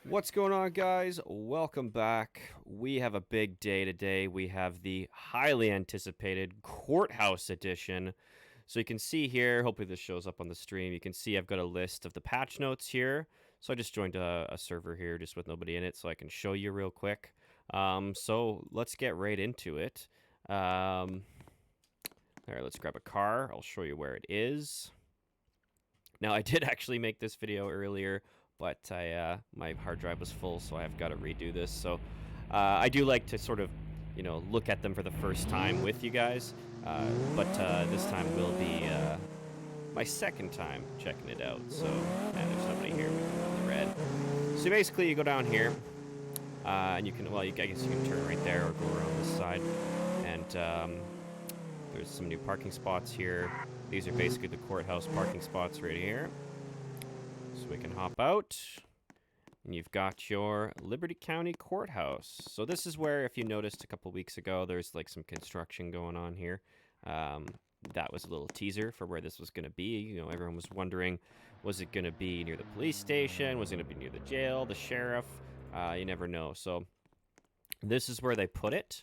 What's going on, guys? Welcome back. We have a big day today. We have the highly anticipated Courthouse edition. So you can see here, hopefully this shows up on the stream, you can see I've got a list of the patch notes here. So I just joined a server here just with nobody in it so I can show you real quick. So let's get right into it. All right, let's grab a car. I'll show you where it is. Now, I did actually make this video earlier, but my hard drive was full, so I've got to redo this. So I do like to sort of, look at them for the first time with you guys. But this time will be my second time checking it out. So, there's somebody here on the red. So basically, you go down here, and you can, I guess you can turn right there or go around this side. And there's some new parking spots here. These are basically the courthouse parking spots right here. So we can hop out. And you've got your Liberty County Courthouse. So this is where, if you noticed a couple weeks ago, there's like some construction going on here. That was a little teaser for where this was going to be. Everyone was wondering, was it going to be near the police station? Was it going to be near the jail, the sheriff? You never know. So this is where they put it.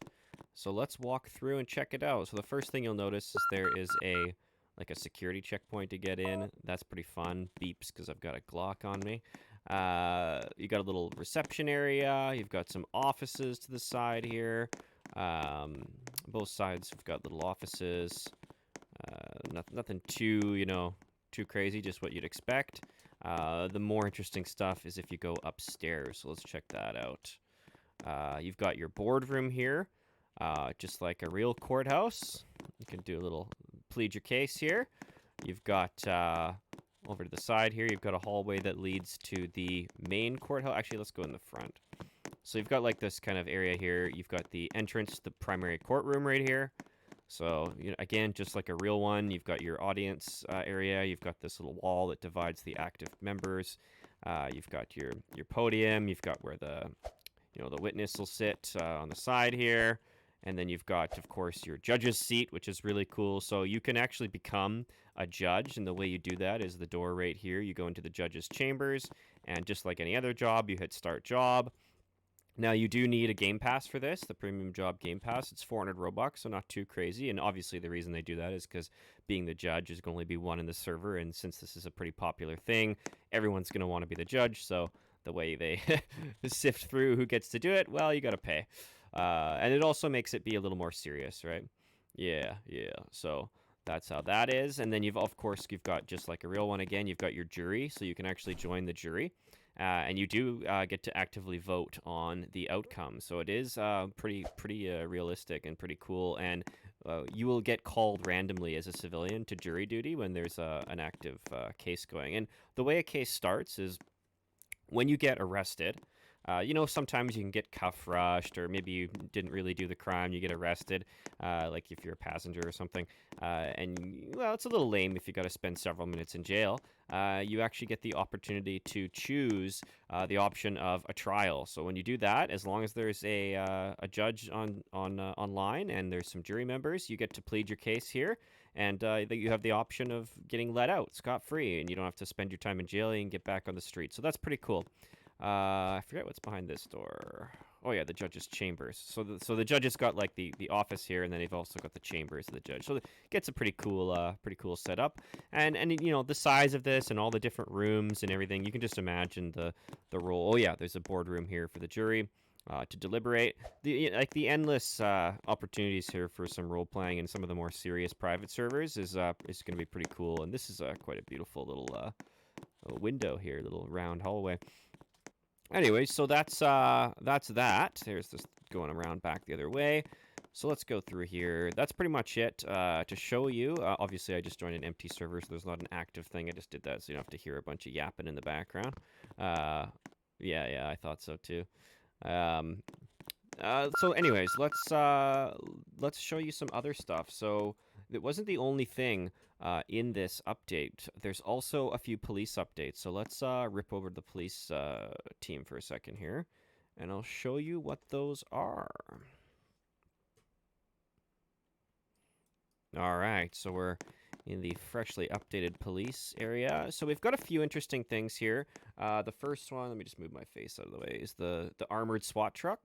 So let's walk through and check it out. So the first thing you'll notice is there is a security checkpoint to get in. That's pretty fun. Beeps because I've got a Glock on me. You got a little reception area. You've got some offices to the side here. Both sides have got little offices. Nothing too, too crazy, just what you'd expect. The more interesting stuff is if you go upstairs. So let's check that out. You've got your boardroom here. Just like a real courthouse. You can do a little plead your case here. You've got over to the side here, you've got a hallway that leads to the main courthouse. Actually, let's go in the front. So you've got like this kind of area here. You've got the entrance, the primary courtroom right here. So, again, just like a real one, you've got your audience area. You've got this little wall that divides the active members. You've got your podium. You've got where the witness will sit on the side here. And then you've got, of course, your judge's seat, which is really cool. So you can actually become a judge, and the way you do that is the door right here. You go into the judge's chambers, and just like any other job, you hit Start Job. Now, you do need a Game Pass for this, the Premium Job Game Pass. It's 400 Robux, so not too crazy. And obviously, the reason they do that is because being the judge is going to only be one in the server, and since this is a pretty popular thing, everyone's going to want to be the judge, so the way they sift through who gets to do it, well, you got to pay. And it also makes it be a little more serious, right? Yeah. So that's how that is. And then you've got, just like a real one again, you've got your jury, so you can actually join the jury. And you do get to actively vote on the outcome. So it is pretty realistic and pretty cool. And you will get called randomly as a civilian to jury duty when there's an active case going. And the way a case starts is when you get arrested. Sometimes you can get cuff rushed, or maybe you didn't really do the crime, you get arrested, like if you're a passenger or something, and, well, it's a little lame if you got to spend several minutes in jail. You actually get the opportunity to choose the option of a trial. So when you do that, as long as there's a judge online and there's some jury members, you get to plead your case here, and you have the option of getting let out scot-free, and you don't have to spend your time in jail and get back on the street. So that's pretty cool. I forget what's behind this door. Oh yeah, the judge's chambers. So the judge has got like the office here, and then they've also got the chambers of the judge. So it gets a pretty cool setup. And the size of this and all the different rooms and everything. You can just imagine the role. Oh yeah, there's a boardroom here for the jury to deliberate. The endless opportunities here for some role playing and some of the more serious private servers is going to be pretty cool. And this is quite a beautiful little window here, little round hallway. Anyway, so that's that. There's this going around back the other way. So let's go through here. That's pretty much it to show you. Obviously, I just joined an empty server, so there's not an active thing. I just did that so you don't have to hear a bunch of yapping in the background. Yeah, I thought so too. So anyways, let's show you some other stuff. So it wasn't the only thing in this update. There's also a few police updates. So let's rip over the police team for a second here, and I'll show you what those are. All right, so we're in the freshly updated police area. So we've got a few interesting things here. The first one, let me just move my face out of the way, is the armored SWAT truck.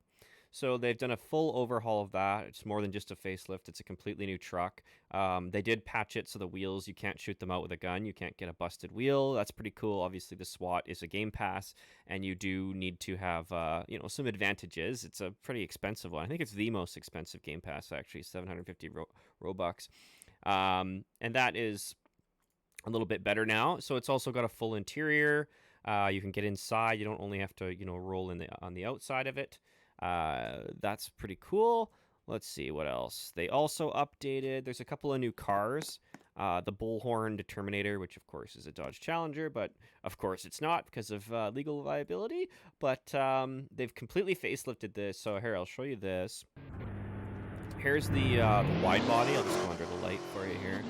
So they've done a full overhaul of that. It's more than just a facelift. It's a completely new truck. They did patch it so the wheels, you can't shoot them out with a gun. You can't get a busted wheel. That's pretty cool. Obviously, the SWAT is a game pass, and you do need to have, some advantages. It's a pretty expensive one. I think it's the most expensive game pass, actually, 750 Robux. And that is a little bit better now. So it's also got a full interior. You can get inside. You don't only have to, roll on the outside of it. That's pretty cool. Let's see what else. They also updated, there's a couple of new cars. The Bullhorn Determinator, which of course is a Dodge Challenger, but of course it's not because of legal liability. But they've completely facelifted this. So here, I'll show you this. Here's the wide body. I'll just go under the light for you here.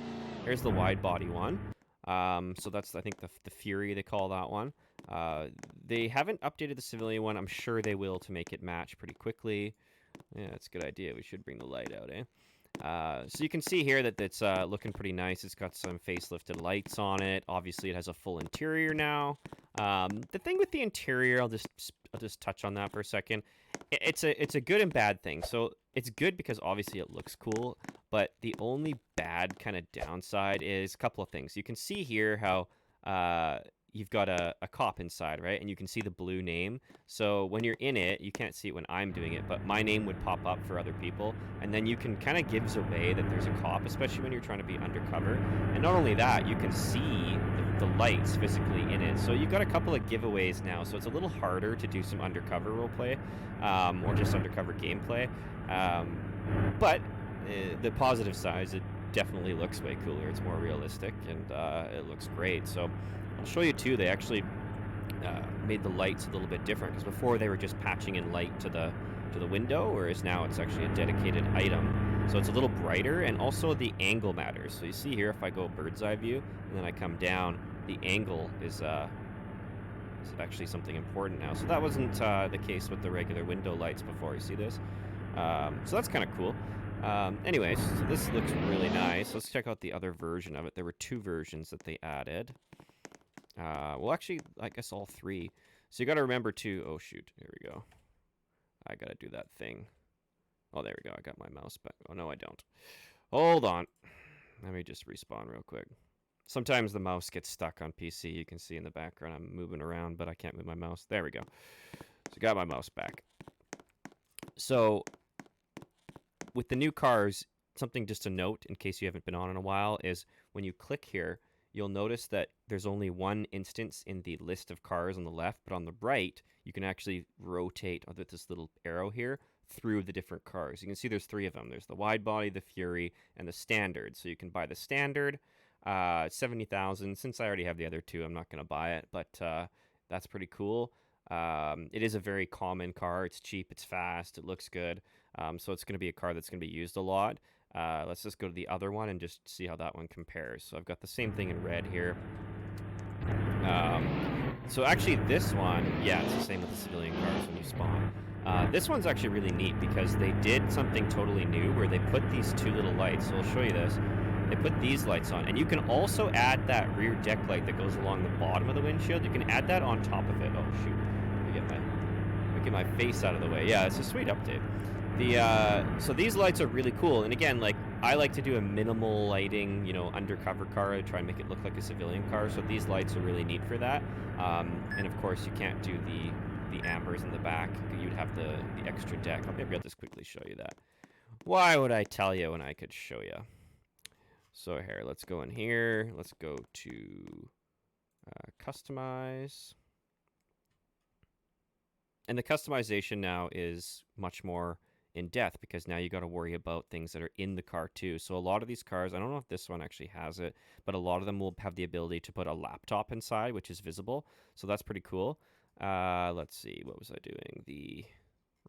Here's the wide body one. So that's, I think, the Fury, they call that one. They haven't updated the civilian one. I'm sure they will to make it match pretty quickly. Yeah, that's a good idea. We should bring the light out, eh? So you can see here that it's looking pretty nice. It's got some facelifted lights on it. Obviously, it has a full interior now. The thing with the interior, I'll just touch on that for a second. It's a good and bad thing. So it's good because obviously it looks cool, but the only bad kind of downside is a couple of things. You can see here how you've got a cop inside, right? And you can see the blue name. So when you're in it, you can't see it when I'm doing it, but my name would pop up for other people. And then you can kind of gives away that there's a cop, especially when you're trying to be undercover. And not only that, you can see the lights physically in it. So you've got a couple of giveaways now. So it's a little harder to do some undercover roleplay or just undercover gameplay. But the positive side is it definitely looks way cooler. It's more realistic and it looks great. So I'll show you too. They actually made the lights a little bit different because before they were just patching in light to the window, whereas now it's actually a dedicated item. So it's a little brighter, and also the angle matters. So you see here, if I go bird's eye view and then I come down, the angle is actually something important now. So that wasn't the case with the regular window lights before. You see this? So that's kind of cool. Anyways, so this looks really nice. Let's check out the other version of it. There were two versions that they added. Well, actually, I guess all three. So you got to remember to... Oh, shoot. Here we go. I got to do that thing. Oh, there we go. I got my mouse back. Oh, no, I don't. Hold on. Let me just respawn real quick. Sometimes the mouse gets stuck on PC. You can see in the background I'm moving around, but I can't move my mouse. There we go. So got my mouse back. So with the new cars, something just to note in case you haven't been on in a while is when you click here, you'll notice that there's only one instance in the list of cars on the left, but on the right, you can actually rotate with this little arrow here through the different cars. You can see there's three of them. There's the wide body, the Fury, and the Standard. So you can buy the Standard, 70,000. Since I already have the other two, I'm not going to buy it, but that's pretty cool. It is a very common car. It's cheap, it's fast, it looks good. So it's going to be a car that's going to be used a lot. Let's just go to the other one and just see how that one compares. So I've got the same thing in red here. So actually this one, yeah, it's the same with the civilian cars when you spawn. This one's actually really neat because they did something totally new where they put these two little lights. So I'll show you this. They put these lights on, and you can also add that rear deck light that goes along the bottom of the windshield. You can add that on top of it. Oh shoot, let me get my face out of the way. Yeah, it's a sweet update. So these lights are really cool, and again, like I like to do a minimal lighting, undercover car to try and make it look like a civilian car. So these lights are really neat for that. And of course, you can't do the ambers in the back. You'd have the extra deck. Maybe I'll just quickly show you that. Why would I tell you when I could show you? So here, let's go in here. Let's go to customize. And the customization now is much more in depth because now you got to worry about things that are in the car too. So a lot of these cars, I don't know if this one actually has it, but a lot of them will have the ability to put a laptop inside, which is visible. So that's pretty cool. Let's see, what was I doing? The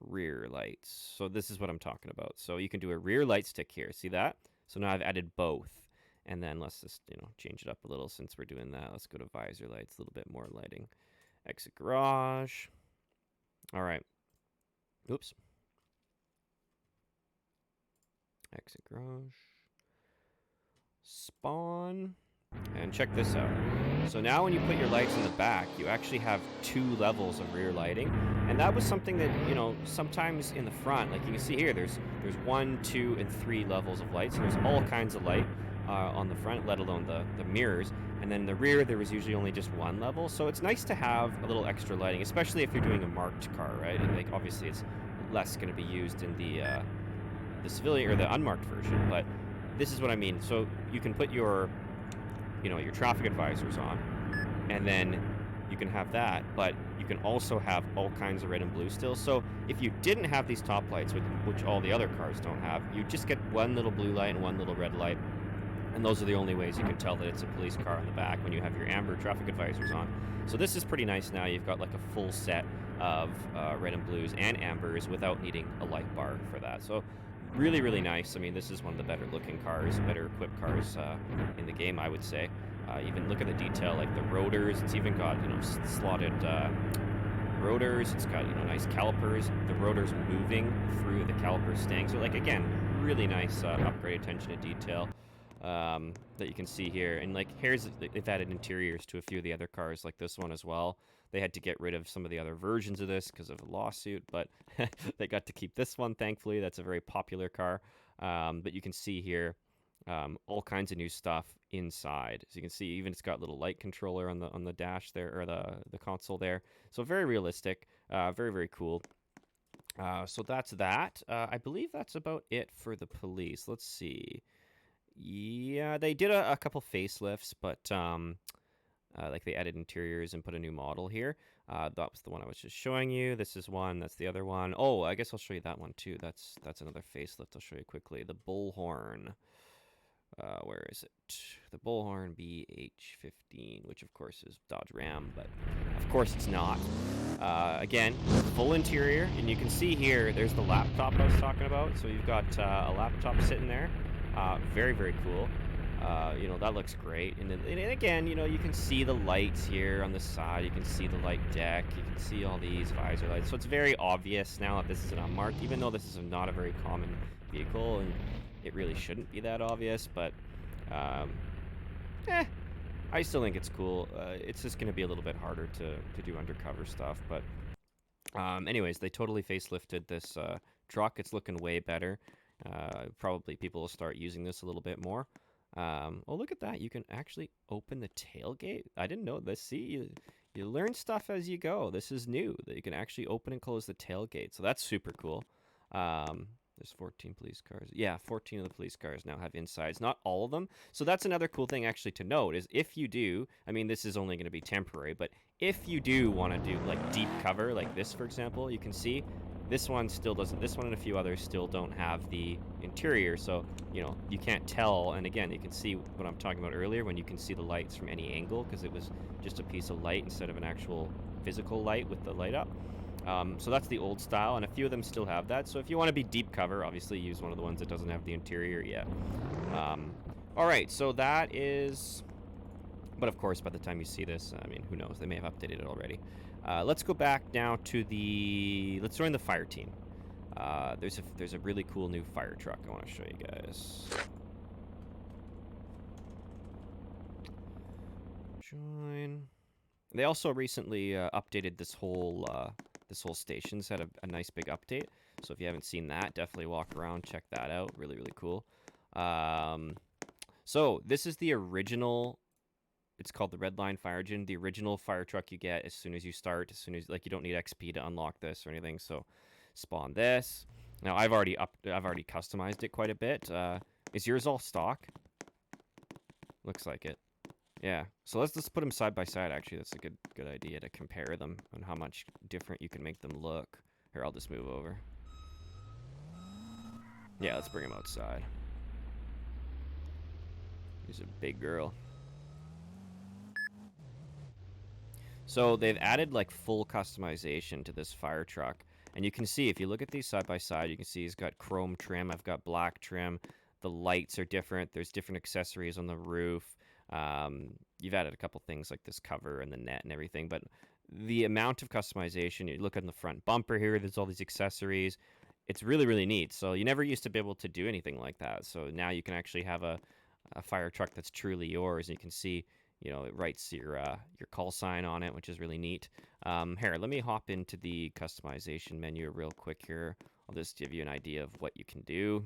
rear lights. So this is what I'm talking about. So you can do a rear light stick here. See that? So now I've added both. And then let's just, change it up a little since we're doing that. Let's go to visor lights, a little bit more lighting. Exit garage. All right. Oops. Exit garage. Spawn. And check this out. So now when you put your lights in the back, you actually have 2 levels of rear lighting. And that was something that, you know, sometimes in the front, like you can see here, there's 1, 2, and 3 levels of lights. And there's all kinds of light on the front, let alone the mirrors. And then the rear, there was usually only just 1 level. So it's nice to have a little extra lighting, especially if you're doing a marked car, right? And like obviously it's less going to be used in the civilian or the unmarked version. But this is what I mean. So you can put your, you know, your traffic advisors on, and then you can have that, but you can also have all kinds of red and blue still. So if you didn't have these top lights, which all the other cars don't have, you just get 1 little blue light and 1 little red light. And those are the only ways you can tell that it's a police car on the back when you have your amber traffic advisors on. So this is pretty nice now. You've got like a full set of red and blues and ambers without needing a light bar for that. So really, really nice. I mean, this is one of the better looking cars, better equipped cars in the game, I would say. Even look at the detail, like the rotors. It's even got, you know, slotted rotors. It's got, you know, nice calipers. The rotors moving through the calipers staying. So like, again, really nice upgrade attention to detail that you can see here. And like, here's, they've added interiors to a few of the other cars, like this one as well. They had to get rid of some of the other versions of this because of a lawsuit, but they got to keep this one, thankfully. That's a very popular car. But you can see here all kinds of new stuff inside. So you can see even it's got a little light controller on the dash there, or the console there. So very realistic, very, very cool. So that's that. I believe that's about it for the police. Let's see. Yeah, they did a couple facelifts, but like they added interiors and put a new model here. That was the one I was just showing you. This is one. That's the other one. Oh, I guess I'll show you that one too. That's another facelift. I'll show you quickly. The Bullhorn. Where is it? The Bullhorn BH15, which of course is Dodge Ram, but of course it's not. Again, full interior, and you can see here, there's the laptop I was talking about. So you've got a laptop sitting there. Very, very cool. You know, that looks great. And again, you know, you can see the lights here on the side. You can see the light deck. You can see all these visor lights. So it's very obvious now that this is an unmarked, even though this is not a very common vehicle, and it really shouldn't be that obvious, but I still think it's cool. It's just going to be a little bit harder to do undercover stuff, but anyways, they totally facelifted this truck. It's looking way better. Probably people will start using this a little bit more. Oh, look at that. You can actually open the tailgate. I didn't know this. See, you learn stuff as you go. This is new, that you can actually open and close the tailgate. So that's super cool. There's 14 police cars. Yeah, 14 of the police cars now have insides. Not all of them. So that's another cool thing actually to note is if you do, I mean, this is only going to be temporary, but if you do want to do like deep cover, like this, for example, you can see this one still doesn't. This one and a few others still don't have the interior. So, you know, you can't tell. And again, you can see what I'm talking about earlier when you can see the lights from any angle because it was just a piece of light instead of an actual physical light with the light up. So that's the old style, and a few of them still have that. So if you want to be deep cover, obviously use one of the ones that doesn't have the interior yet. All right, so that is... But of course, by the time you see this, I mean, who knows? They may have updated it already. Let's go back now to the... Let's join the fire team. There's a really cool new fire truck I want to show you guys. Join. They also recently updated this whole station's had a nice big update. So if you haven't seen that, definitely walk around, check that out. Really, really cool. So this is the original. It's called the Red Line Fire Engine. The original fire truck you get as soon as you start. As soon as like you don't need XP to unlock this or anything. So spawn this. Now I've already customized it quite a bit. Is yours all stock? Looks like it. Yeah, so let's put them side by side. Actually, that's a good idea to compare them and how much different you can make them look. Here, I'll just move over. Yeah, let's bring him outside. He's a big girl. So they've added like full customization to this fire truck, and you can see if you look at these side by side, you can see he's got chrome trim. I've got black trim. The lights are different. There's different accessories on the roof. You've added a couple things like this cover and the net and everything, but the amount of customization, you look at the front bumper here, there's all these accessories. It's really, really neat. So you never used to be able to do anything like that. So now you can actually have a fire truck that's truly yours. And you can see, you know, it writes your call sign on it, which is really neat. Here, let me hop into the customization menu real quick here. I'll just give you an idea of what you can do.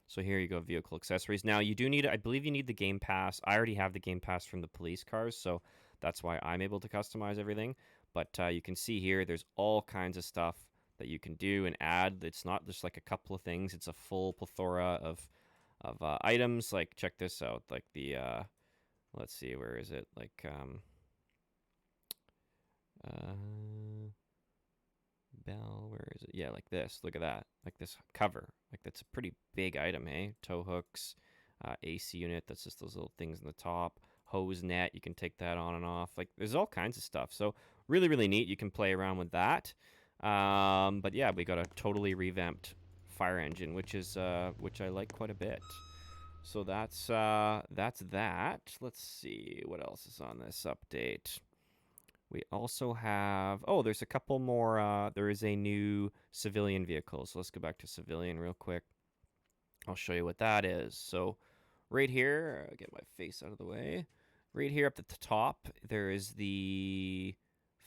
So here you go, vehicle accessories. Now you do need, I believe you need the Game Pass. I already have the Game Pass from the police cars, so that's why I'm able to customize everything. But you can see here, there's all kinds of stuff that you can do and add. It's not just like a couple of things. It's a full plethora of items. Like, check this out. Like the, let's see, where is it? Like, bell, where is it? Yeah, like this. Look at that. Like this cover. Like, that's a pretty big item, eh? Tow hooks, AC unit. That's just those little things in the top. Hose net. You can take that on and off. Like, there's all kinds of stuff. So really, really neat. You can play around with that. But yeah, we got a totally revamped fire engine, which I like quite a bit. So that's that. Let's see what else is on this update. We also have, oh, there's a couple more. There is a new civilian vehicle. So let's go back to civilian real quick. I'll show you what that is. So right here, I'll get my face out of the way. Right here up at the top, there is the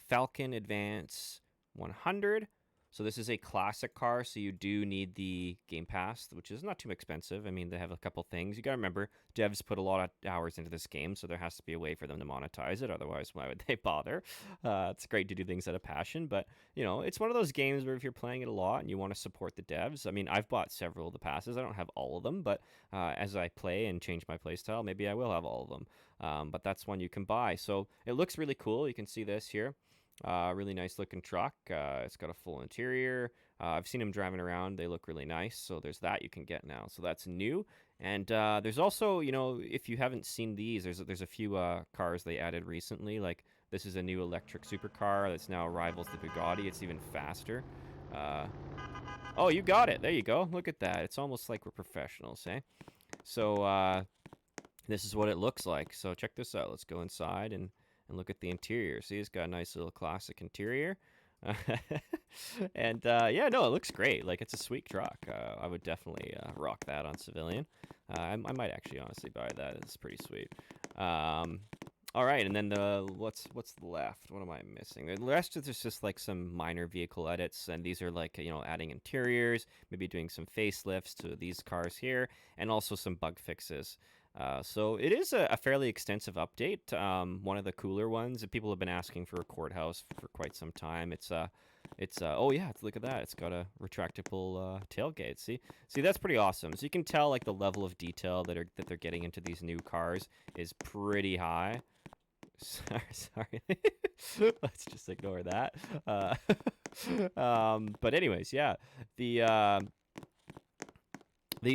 Falcon Advance 100. So this is a classic car, so you do need the Game Pass, which is not too expensive. I mean, they have a couple things. You got to remember, devs put a lot of hours into this game, so there has to be a way for them to monetize it. Otherwise, why would they bother? It's great to do things out of passion, but, you know, it's one of those games where if you're playing it a lot and you want to support the devs, I mean, I've bought several of the passes. I don't have all of them, but as I play and change my playstyle, maybe I will have all of them. But that's one you can buy. So it looks really cool. You can see this here. Really nice looking truck. It's got a full interior. I've seen them driving around. They look really nice. So there's that you can get now. So that's new. And there's also, you know, if you haven't seen these, there's a few cars they added recently. Like, this is a new electric supercar that's now rivals the Bugatti. It's even faster. Oh, you got it. There you go. Look at that. It's almost like we're professionals, eh? So this is what it looks like. So check this out. Let's go inside and look at the interior. See, it's got a nice little classic interior. And yeah, no, it looks great. Like, it's a sweet truck. I would definitely rock that on civilian. I might actually honestly buy that. It's pretty sweet. All right, and then what's left? What am I missing? The rest is just like some minor vehicle edits, and these are like, you know, adding interiors, maybe doing some facelifts to these cars here, and also some bug fixes. So it is a fairly extensive update. One of the cooler ones, and people have been asking for a Courthouse for quite some time. It's oh yeah, look at that. It's got a retractable tailgate. See, that's pretty awesome. So you can tell like the level of detail that they're getting into these new cars is pretty high. Sorry. Let's just ignore that. But anyways, yeah, these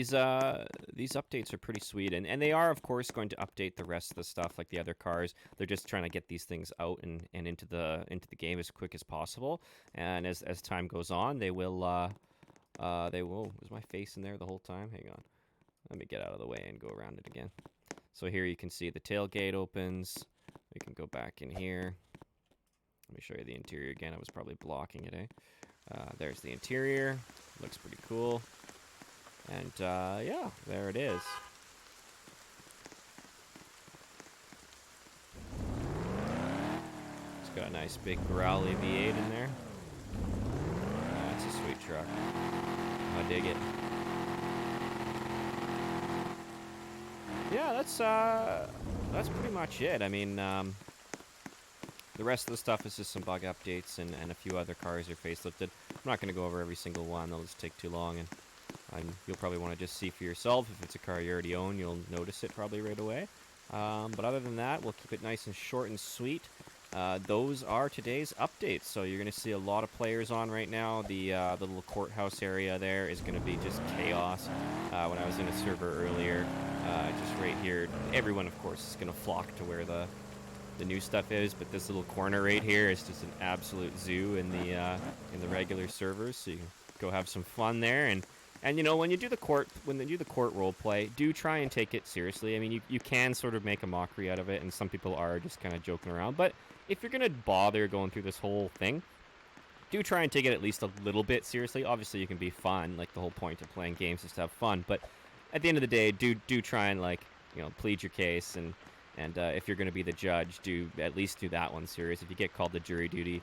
updates are pretty sweet, and they are, of course, going to update the rest of the stuff like the other cars. They're just trying to get these things out and into the game as quick as possible. And as time goes on, they will. Was my face in there the whole time? Hang on. Let me get out of the way and go around it again. So here you can see the tailgate opens. We can go back in here. Let me show you the interior again. I was probably blocking it, eh? There's the interior. Looks pretty cool. And yeah, there it is. It's got a nice big growly V8 in there. That's a sweet truck. I dig it. Yeah, that's pretty much it. I mean, the rest of the stuff is just some bug updates and a few other cars are facelifted. I'm not going to go over every single one. They'll just take too long, and you'll probably want to just see for yourself. If it's a car you already own, you'll notice it probably right away. But other than that, we'll keep it nice and short and sweet. Those are today's updates. So you're going to see a lot of players on right now. The little courthouse area there is going to be just chaos. When I was in a server earlier, just right here, everyone, of course, is going to flock to where the new stuff is. But this little corner right here is just an absolute zoo in the regular servers. So you can go have some fun there. And you know, when you do the court role play, do try and take it seriously. I mean, you can sort of make a mockery out of it, and some people are just kind of joking around. But if you're gonna bother going through this whole thing, do try and take it at least a little bit seriously. Obviously, you can be fun. Like, the whole point of playing games is to have fun. But at the end of the day, do try and, like, you know, plead your case. And if you're going to be the judge, do at least do that one serious. If you get called to jury duty,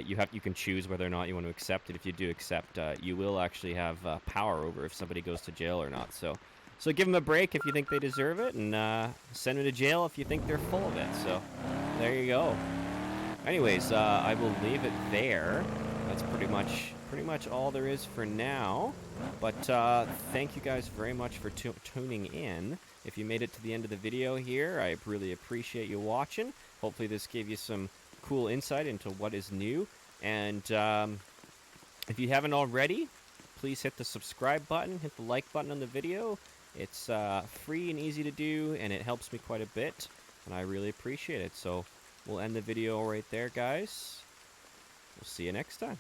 you can choose whether or not you want to accept it. If you do accept, you will actually have power over if somebody goes to jail or not. So give them a break if you think they deserve it, and send them to jail if you think they're full of it. So there you go. Anyways, I will leave it there. That's pretty much all there is for now. But thank you guys very much for tuning in. If you made it to the end of the video here, I really appreciate you watching. Hopefully this gave you some cool insight into what is new. And if you haven't already, please hit the subscribe button, hit the like button on the video. It's free and easy to do, and it helps me quite a bit, and I really appreciate it. So we'll end the video right there, guys. We'll see you next time.